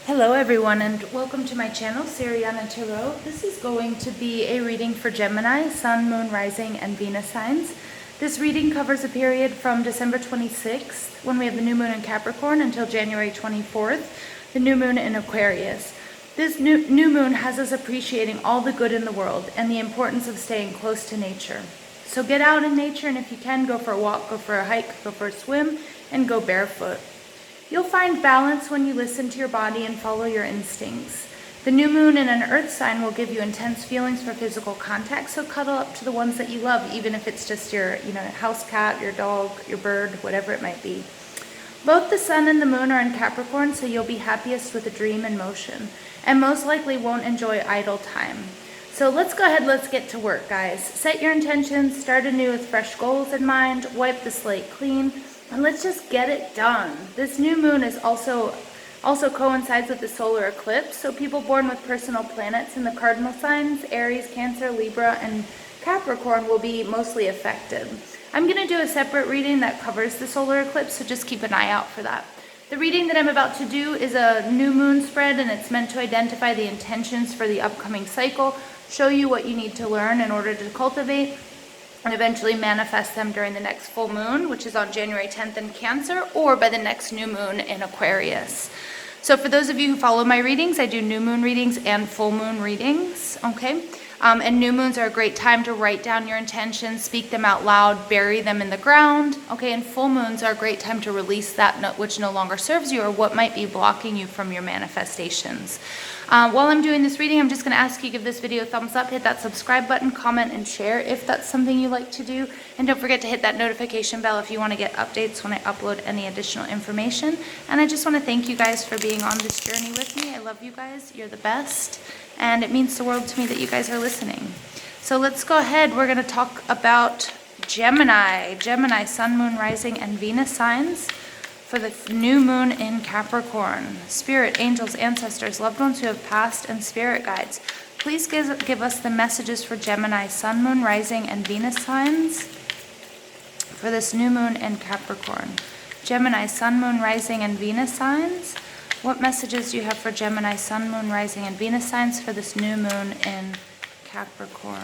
Hello everyone and welcome to my channel, Siriana Tarot. This is going to be a reading for Gemini, Sun, Moon, Rising, and Venus signs. This reading covers a period from December 26th, when we have the new moon in Capricorn, until January 24th, the new moon in Aquarius. This new moon has us appreciating all the good in the world and the importance of staying close to nature. So get out in nature, and if you can, go for a walk, go for a hike, go for a swim, and go barefoot. You'll find balance when you listen to your body and follow your instincts. The new moon in an earth sign will give you intense feelings for physical contact, so cuddle up to the ones that you love, even if it's just your house cat, your dog, your bird, whatever it might be. Both the sun and the moon are in Capricorn, so you'll be happiest with a dream in motion, and most likely won't enjoy idle time. So let's go ahead, let's get to work, guys. Set your intentions, start anew with fresh goals in mind, wipe the slate clean, and let's just get it done. This new moon is also coincides with the solar eclipse, so people born with personal planets in the cardinal signs, Aries, Cancer, Libra, and Capricorn will be mostly affected. I'm going to do a separate reading that covers the solar eclipse, so just keep an eye out for that. The reading that I'm about to do is a new moon spread, and it's meant to identify the intentions for the upcoming cycle, show you what you need to learn in order to cultivate and eventually manifest them during the next full moon, which is on January 10th in Cancer, or by the next new moon in Aquarius. So for those of you who follow my readings, I do new moon readings and full moon readings, okay? And new moons are a great time to write down your intentions, speak them out loud, bury them in the ground, okay? And full moons are a great time to release that which no longer serves you or what might be blocking you from your manifestations. While I'm doing this reading, I'm just going to ask you to give this video a thumbs up, hit that subscribe button, comment, and share if that's something you like to do. And don't forget to hit that notification bell if you want to get updates when I upload any additional information. And I just want to thank you guys for being on this journey with me. I love you guys. You're the best. And it means the world to me that you guys are listening. So let's go ahead. We're going to talk about Gemini, Sun, Moon, Rising, and Venus signs for the new moon in Capricorn. Spirit, angels, ancestors, loved ones who have passed, and spirit guides, please give us the messages for Gemini, Sun, Moon, Rising, and Venus signs for this new moon in Capricorn. Gemini, Sun, Moon, Rising, and Venus signs. What messages do you have for Gemini, Sun, Moon, Rising, and Venus signs for this new moon in Capricorn?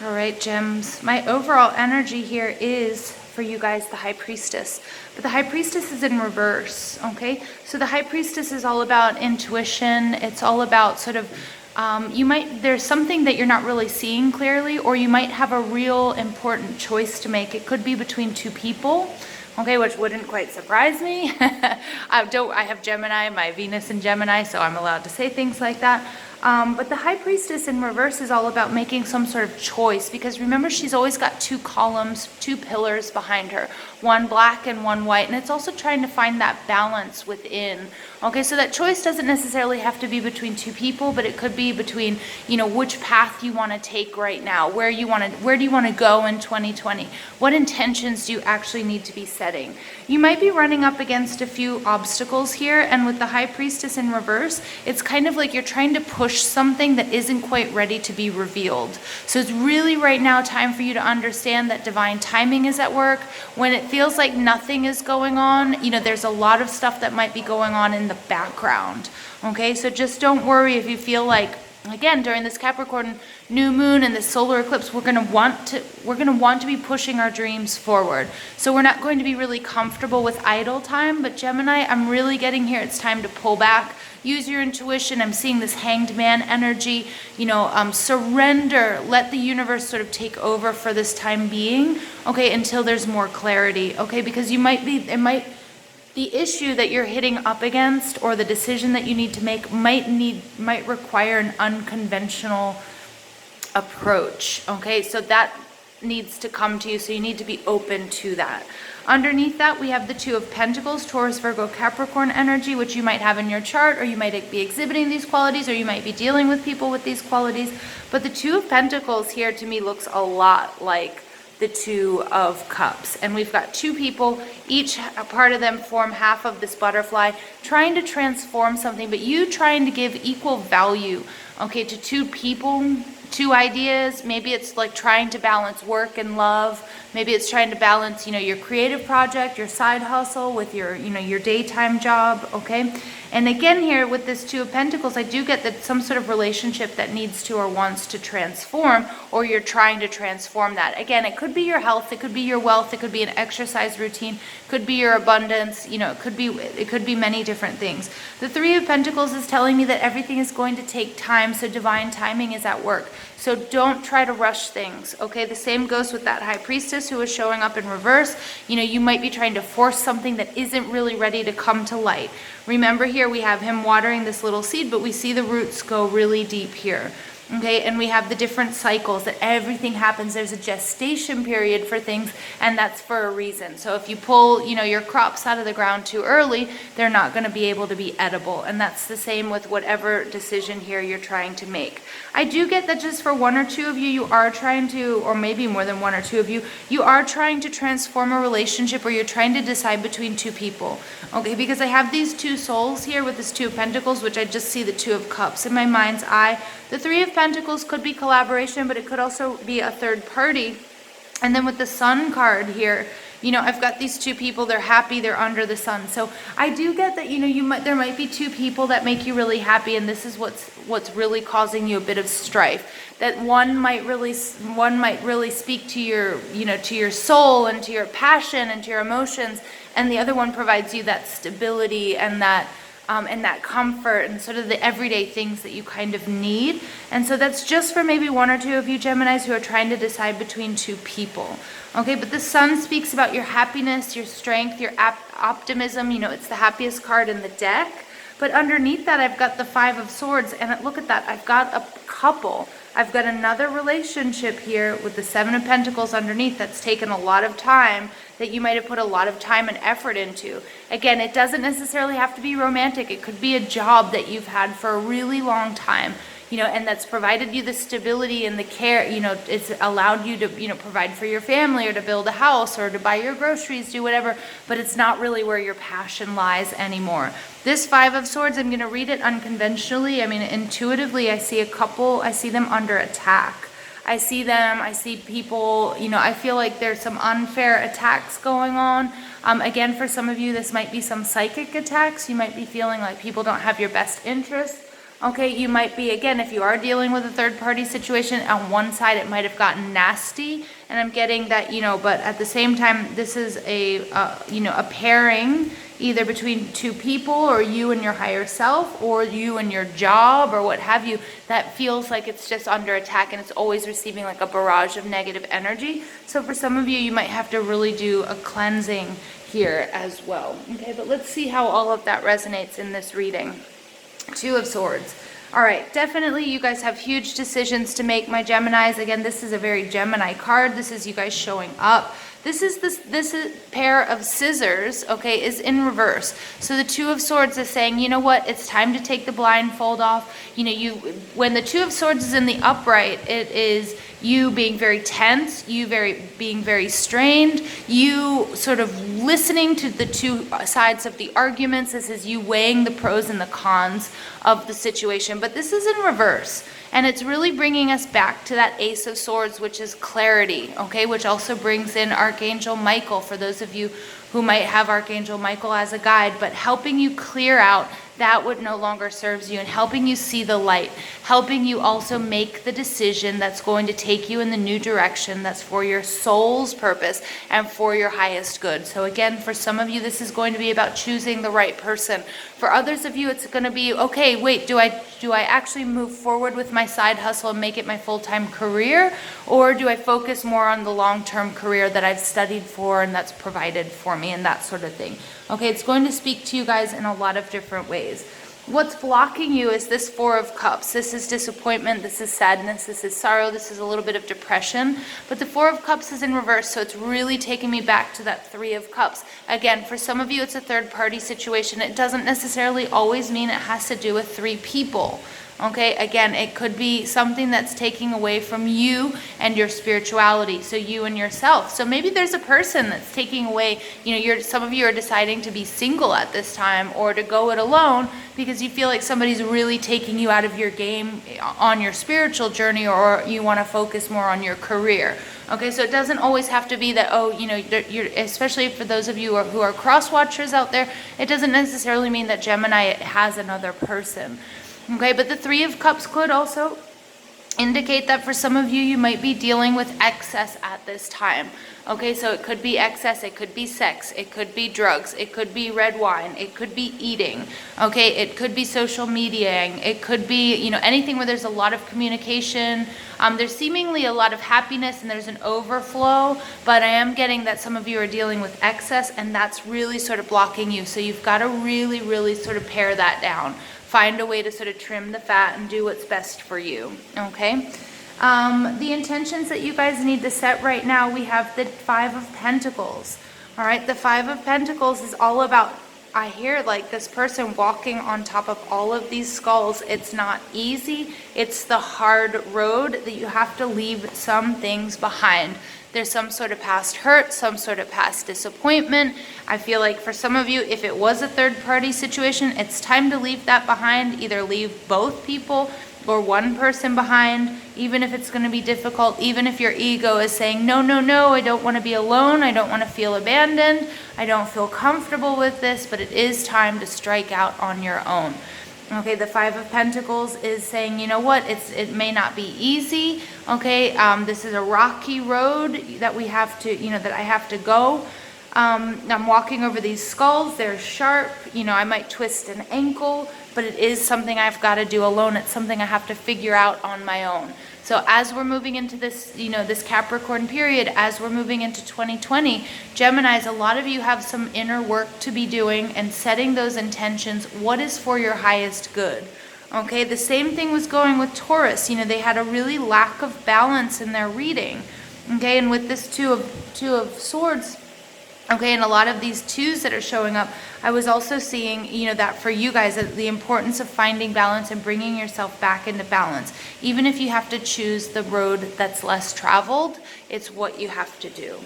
All right, gems. My overall energy here is for you guys the High Priestess, but the High Priestess is in reverse, okay? So the High Priestess is all about intuition. It's all about sort of, there's something that you're not really seeing clearly, or you might have a real important choice to make. It could be between two people, okay, which wouldn't quite surprise me. I have Gemini, my Venus in Gemini, so I'm allowed to say things like that. But the High Priestess in reverse is all about making some sort of choice, because remember, she's always got two columns, two pillars behind her, one black and one white, and it's also trying to find that balance within. Okay, so that choice doesn't necessarily have to be between two people, but it could be between, which path you want to take right now, where do you want to go in 2020? What intentions do you actually need to be setting? You might be running up against a few obstacles here, and with the High Priestess in reverse, it's kind of like you're trying to push something that isn't quite ready to be revealed. So it's really right now time for you to understand that divine timing is at work. When it feels like nothing is going on, there's a lot of stuff that might be going on in the background. Okay, so just don't worry if you feel like, again, during this Capricorn new moon and this solar eclipse, we're going to want to be pushing our dreams forward. So we're not going to be really comfortable with idle time, but Gemini, I'm really getting here. It's time to pull back, use your intuition. I'm seeing this Hanged Man energy, surrender, let the universe sort of take over for this time being, okay, until there's more clarity, okay, because the issue that you're hitting up against, or the decision that you need to make, might require an unconventional approach, okay? So that needs to come to you, so you need to be open to that. Underneath that, we have the Two of Pentacles, Taurus, Virgo, Capricorn energy, which you might have in your chart, or you might be exhibiting these qualities, or you might be dealing with people with these qualities. But the Two of Pentacles here to me looks a lot like the Two of Cups. And we've got two people, each part of them form half of this butterfly, trying to transform something, but you trying to give equal value, okay, to two people, two ideas. Maybe it's like trying to balance work and love. Maybe it's trying to balance, your creative project, your side hustle with your, your daytime job, okay? And again here with this Two of Pentacles, I do get that some sort of relationship that needs to or wants to transform, or you're trying to transform that. Again, it could be your health, it could be your wealth, it could be an exercise routine, it could be your abundance, it could be many different things. The Three of Pentacles is telling me that everything is going to take time, so divine timing is at work. So don't try to rush things, okay? The same goes with that High Priestess who is showing up in reverse. You might be trying to force something that isn't really ready to come to light. Remember here we have him watering this little seed, but we see the roots go really deep here. Okay, and we have the different cycles that everything happens. There's a gestation period for things, and that's for a reason. So if you pull, your crops out of the ground too early, they're not going to be able to be edible. And that's the same with whatever decision here you're trying to make. I do get that just for one or two of you, you are trying to, or maybe more than one or two of you, you are trying to transform a relationship, or you're trying to decide between two people. Okay, because I have these two souls here with this Two of Pentacles, which I just see the Two of Cups in my mind's eye. The Three of Pentacles could be collaboration, but it could also be a third party. And then with the Sun card here, I've got these two people, they're happy, they're under the sun. So I do get that, there might be two people that make you really happy, and this is what's really causing you a bit of strife. That one might really speak to your, to your soul and to your passion and to your emotions, and the other one provides you that stability and that comfort and sort of the everyday things that you kind of need. And so that's just for maybe one or two of you Geminis who are trying to decide between two people. Okay, but the Sun speaks about your happiness, your strength, your optimism. It's the happiest card in the deck. But underneath that, I've got the Five of Swords, and look at that. I've got a couple. I've got another relationship here with the Seven of Pentacles underneath that's taken a lot of time, that you might have put a lot of time and effort into. Again, it doesn't necessarily have to be romantic. It could be a job that you've had for a really long time, and that's provided you the stability and the care. It's allowed you to, provide for your family, or to build a house, or to buy your groceries, do whatever, but it's not really where your passion lies anymore. This Five of Swords, I'm going to read it unconventionally. Intuitively, I see a couple, I see them under attack. I see people, I feel like there's some unfair attacks going on. Again, for some of you, this might be some psychic attacks. You might be feeling like people don't have your best interest. Okay, you might be, again, if you are dealing with a third-party situation, on one side it might have gotten nasty, and I'm getting that, but at the same time, this is a pairing, either between two people, or you and your higher self, or you and your job, or what have you, that feels like it's just under attack, and it's always receiving like a barrage of negative energy. So for some of you, you might have to really do a cleansing here as well. Okay, but let's see how all of that resonates in this reading. Two of Swords. All right, definitely you guys have huge decisions to make, my Geminis. Again, this is a very Gemini card. This is you guys showing up. This is pair of scissors, okay, is in reverse. So the Two of Swords is saying, you know what, it's time to take the blindfold off. When the Two of Swords is in the upright, it is you being very tense, being very strained, you sort of listening to the two sides of the arguments. This is you weighing the pros and the cons of the situation. But this is in reverse. And it's really bringing us back to that Ace of Swords, which is clarity, okay? Which also brings in Archangel Michael, for those of you who might have Archangel Michael as a guide, but helping you clear out that what no longer serves you, and helping you see the light, helping you also make the decision that's going to take you in the new direction that's for your soul's purpose and for your highest good. So again, for some of you, this is going to be about choosing the right person. For others of you, it's going to be, okay, wait, do I actually move forward with my side hustle and make it my full-time career? Or do I focus more on the long-term career that I've studied for and that's provided for me, and that sort of thing? Okay, it's going to speak to you guys in a lot of different ways. What's blocking you is this Four of Cups. This is disappointment, this is sadness, this is sorrow, this is a little bit of depression. But the Four of Cups is in reverse, so it's really taking me back to that Three of Cups. Again, for some of you, it's a third-party situation. It doesn't necessarily always mean it has to do with three people. Okay, again, it could be something that's taking away from you and your spirituality, so you and yourself. So maybe there's a person that's taking away, some of you are deciding to be single at this time or to go it alone because you feel like somebody's really taking you out of your game on your spiritual journey, or you want to focus more on your career. Okay, so it doesn't always have to be that, you're, especially for those of you who are cross watchers out there, it doesn't necessarily mean that Gemini has another person. Okay, but the Three of Cups could also indicate that for some of you, you might be dealing with excess at this time. Okay, so it could be excess, it could be sex, it could be drugs, it could be red wine, it could be eating. Okay, it could be social mediaing, it could be, anything where there's a lot of communication. There's seemingly a lot of happiness and there's an overflow, but I am getting that some of you are dealing with excess, and that's really sort of blocking you. So you've got to really, really sort of pare that down. Find a way to sort of trim the fat and do what's best for you, okay? The intentions that you guys need to set right now, we have the Five of Pentacles, all right? The Five of Pentacles is all about, I hear like this person walking on top of all of these skulls. It's not easy. It's the hard road that you have to leave some things behind. There's some sort of past hurt, some sort of past disappointment. I feel like for some of you, if it was a third-party situation, it's time to leave that behind. Either leave both people or one person behind, even if it's going to be difficult, even if your ego is saying, no, no, no, I don't want to be alone. I don't want to feel abandoned. I don't feel comfortable with this, but it is time to strike out on your own. Okay, the Five of Pentacles is saying, you know what, it may not be easy. Okay, this is a rocky road that we have to, that I have to go. I'm walking over these skulls. They're sharp. I might twist an ankle, but it is something I've got to do alone. It's something I have to figure out on my own. So as we're moving into this, this Capricorn period, as we're moving into 2020, Geminis, a lot of you have some inner work to be doing and setting those intentions. What is for your highest good? Okay, the same thing was going with Taurus. They had a really lack of balance in their reading. Okay, and with this Two of Swords, okay, and a lot of these twos that are showing up, I was also seeing, that for you guys, the importance of finding balance and bringing yourself back into balance. Even if you have to choose the road that's less traveled, it's what you have to do.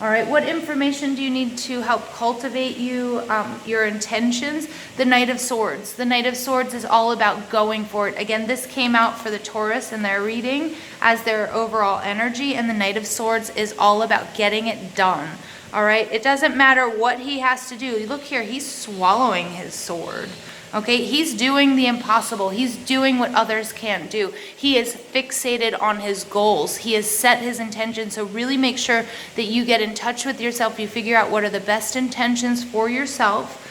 All right, what information do you need to help cultivate your intentions? The Knight of Swords. The Knight of Swords is all about going for it. Again, this came out for the Taurus in their reading as their overall energy, and the Knight of Swords is all about getting it done. All right, it doesn't matter what he has to do. Look here, he's swallowing his sword. Okay, he's doing the impossible. He's doing what others can't do. He is fixated on his goals. He has set his intentions. So really make sure that you get in touch with yourself. You figure out what are the best intentions for yourself.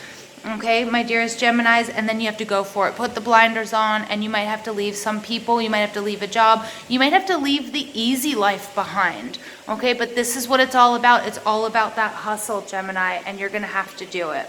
Okay, my dearest Geminis, and then you have to go for it. Put the blinders on, and you might have to leave some people. You might have to leave a job. You might have to leave the easy life behind. Okay, but this is what it's all about. It's all about that hustle, Gemini, and you're going to have to do it.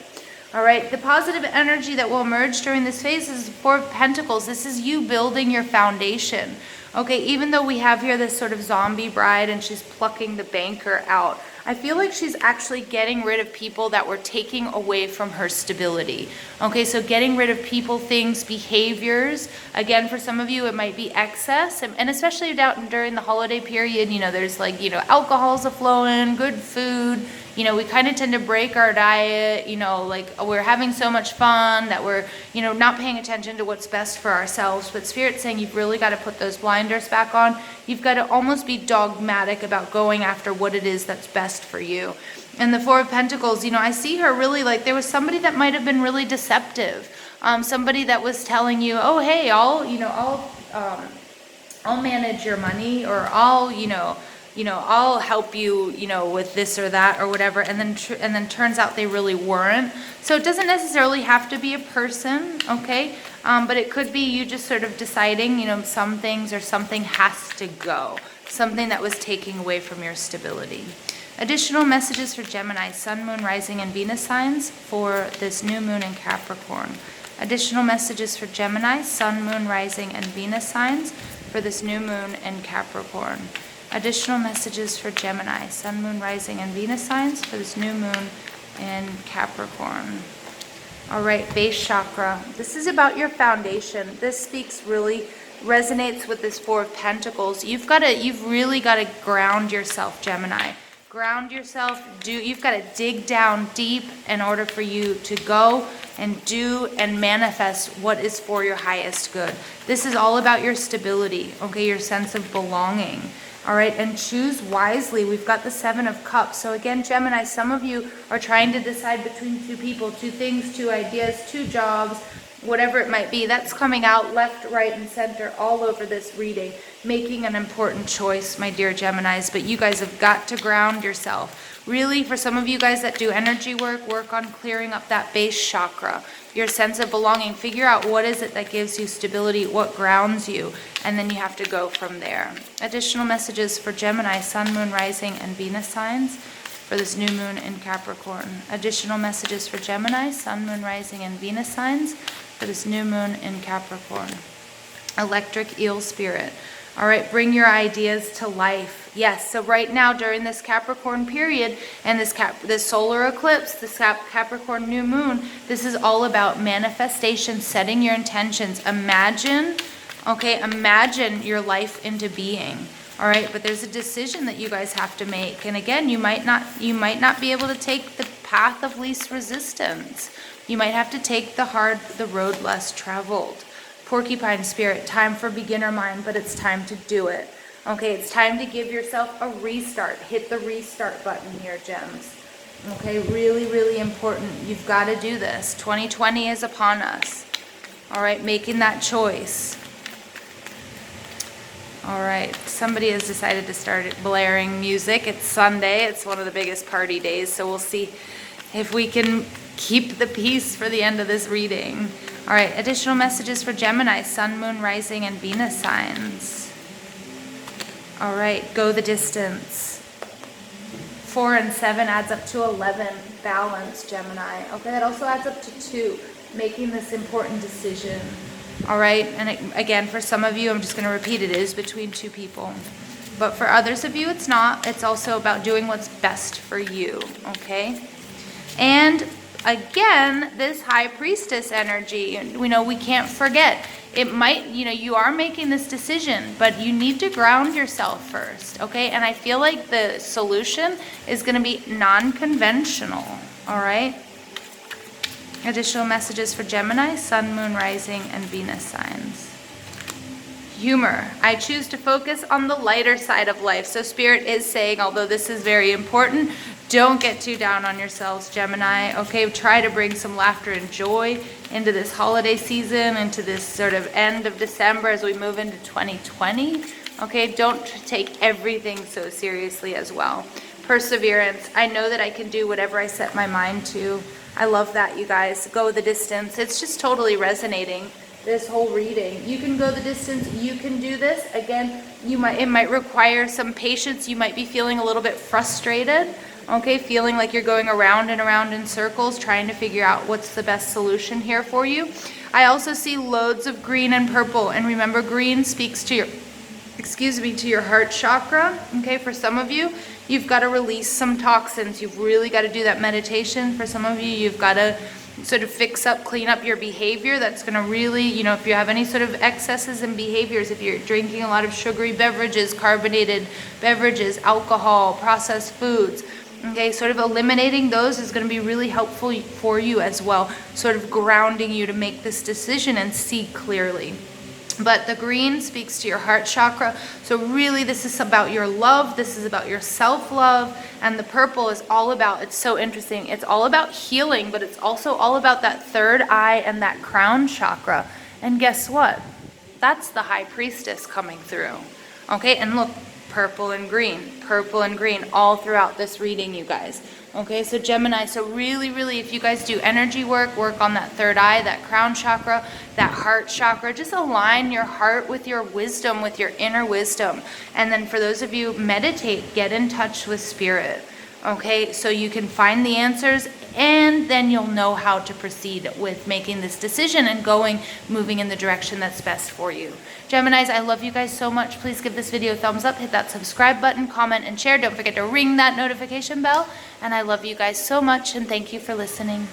All right, the positive energy that will emerge during this phase is Four of Pentacles. This is you building your foundation. Okay, even though we have here this sort of zombie bride and she's plucking the banker out, I feel like she's actually getting rid of people that were taking away from her stability. Okay, so getting rid of people, things, behaviors. Again, for some of you, it might be excess. And especially during the holiday period, there's alcohol's a-flowing, good food. We kind of tend to break our diet, we're having so much fun that we're, not paying attention to what's best for ourselves. But Spirit's saying you've really got to put those blinders back on. You've got to almost be dogmatic about going after what it is that's best for you. And the Four of Pentacles, I see her really there was somebody that might have been really deceptive. Somebody that was telling you, oh, hey, I'll manage your money, or I'll help you, with this or that or whatever, and then turns out they really weren't. So it doesn't necessarily have to be a person, okay? But it could be you just sort of deciding, some things or something has to go, something that was taking away from your stability. Additional messages for Gemini, Sun, Moon, Rising, and Venus signs for this new moon in Capricorn. Additional messages for Gemini, Sun, Moon, Rising, and Venus signs for this new moon in Capricorn. Additional messages for Gemini, Sun, Moon, Rising, and Venus signs for this new moon in Capricorn. All right, base chakra. This is about your foundation. This really resonates with this Four of Pentacles. You've really got to ground yourself, Gemini. Ground yourself. You've got to dig down deep in order for you to go and do and manifest what is for your highest good. This is all about your stability, okay, your sense of belonging. All right, and choose wisely. We've got the Seven of Cups. So again, Gemini, some of you are trying to decide between two people, two things, two ideas, two jobs, whatever it might be. That's coming out left, right, and center all over this reading, making an important choice, my dear Geminis. But you guys have got to ground yourself. Really, for some of you guys that do energy work on clearing up that base chakra, your sense of belonging. Figure out what is it that gives you stability, what grounds you, and then you have to go from there. Additional messages for Gemini, Sun, Moon, Rising, and Venus signs for this new moon in Capricorn. Additional messages for Gemini, Sun, Moon, Rising, and Venus signs for this new moon in Capricorn. Electric eel spirit. All right, bring your ideas to life. Yes, so right now during this Capricorn period and this solar eclipse, this Capricorn new moon, this is all about manifestation, setting your intentions. Imagine your life into being. All right, but there's a decision that you guys have to make. And again, you might not be able to take the path of least resistance. You might have to take the road less traveled. Porcupine spirit, time for beginner mind, but it's time to do it. Okay, it's time to give yourself a restart. Hit the restart button here, Gems. Okay, really, really important. You've got to do this. 2020 is upon us. All right, making that choice. All right, somebody has decided to start blaring music. It's Sunday. It's one of the biggest party days, so we'll see if we can keep the peace for the end of this reading. All right, additional messages for Gemini, Sun, Moon, Rising, and Venus signs. All right, go the distance. 4 and 7 adds up to 11. Balance, Gemini. Okay, that also adds up to 2. Making this important decision. All right, and again, for some of you, I'm just going to repeat, it is between two people. But for others of you, it's not. It's also about doing what's best for you, okay? And again, this High Priestess energy, we can't forget. It might, you are making this decision, but you need to ground yourself first, okay? And I feel like the solution is going to be non-conventional, all right? Additional messages for Gemini, Sun, Moon, Rising, and Venus signs. Humor. I choose to focus on the lighter side of life. So Spirit is saying, although this is very important, don't get too down on yourselves, Gemini. Okay, try to bring some laughter and joy into this holiday season, into this sort of end of December as we move into 2020. Okay, don't take everything so seriously as well. Perseverance. I know that I can do whatever I set my mind to. I love that, you guys. Go the distance. It's just totally resonating, this whole reading. You can go the distance. You can do this. Again, it might require some patience. You might be feeling a little bit frustrated, okay? Feeling like you're going around and around in circles, trying to figure out what's the best solution here for you. I also see loads of green and purple. And remember, green speaks to your heart chakra, okay? For some of you, you've got to release some toxins. You've really got to do that meditation. For some of you, you've got to sort of clean up your behavior. That's going to really, if you have any sort of excesses in behaviors, if you're drinking a lot of sugary beverages, carbonated beverages, alcohol, processed foods, okay, sort of eliminating those is going to be really helpful for you as well, sort of grounding you to make this decision and see clearly. But the green speaks to your heart chakra. So really this is about your love. This is about your self-love. And the purple is all about, it's so interesting, it's all about healing, but it's also all about that third eye and that crown chakra. And guess what? That's the High Priestess coming through. Okay, and look, purple and green all throughout this reading, you guys. Okay, so Gemini, so really, really, if you guys do energy work on that third eye, that crown chakra, that heart chakra, just align your heart with your wisdom, with your inner wisdom. And then for those of you, meditate, get in touch with Spirit. Okay, so you can find the answers, and then you'll know how to proceed with making this decision and moving in the direction that's best for you. Geminis, I love you guys so much. Please give this video a thumbs up, hit that subscribe button, comment, and share. Don't forget to ring that notification bell. And I love you guys so much, and thank you for listening.